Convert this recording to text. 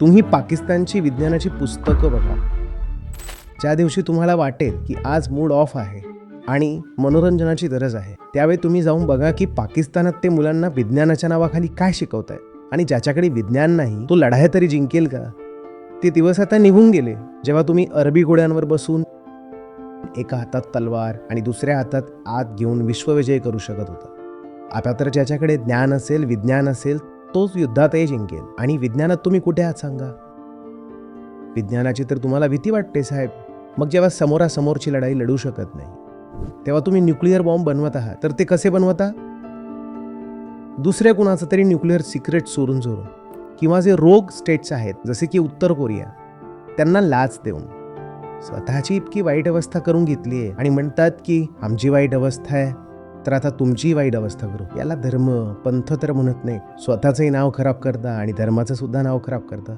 तुम्ही पाकिस्तानची विज्ञानाची पुस्तकं बघा. ज्या दिवशी तुम्हाला वाटेल की आज मूड ऑफ आहे आणि मनोरंजनाची गरज आहे, त्यावेळी तुम्ही जाऊन बघा की पाकिस्तानात ते मुलांना विज्ञानाच्या नावाखाली काय शिकवतायत आणि ज्याच्याकडे विज्ञान नाही तो लढाया तरी जिंकेल का? ते दिवस आता निघून गेले जेव्हा तुम्ही अरबी घोड्यांवर बसून एका हातात तलवार आणि दुसऱ्या हातात आत घेऊन विश्वविजय करू शकत होता. आता तर ज्याच्याकडे ज्ञान असेल, विज्ञान असेल, तोच युद्धातही जिंकेल. आणि विज्ञानात तुम्ही कुठे आहात सांगा? विज्ञानाची तर तुम्हाला भीती वाटते साहेब. मग जेव्हा समोरासमोरची लढाई लढू शकत नाही तेव्हा तुम्ही न्यूक्लिअर बॉम्ब बनवत आहात. तर ते कसे बनवता? दुसऱ्या कुणाचं तरी न्यूक्लिअर सिक्रेट चोरून किंवा जे रोग स्टेट्स आहेत जसे की उत्तर कोरिया, त्यांना लाच देऊन स्वतःची इतकी वाईट अवस्था करून घेतली आहे आणि म्हणतात की आमची वाईट अवस्था आहे तर आता तुमची वाईट अवस्था करू. याला धर्म पंथ तर म्हणत नाही, स्वतःचंही नाव खराब करता आणि धर्माचं सुद्धा नाव खराब करता.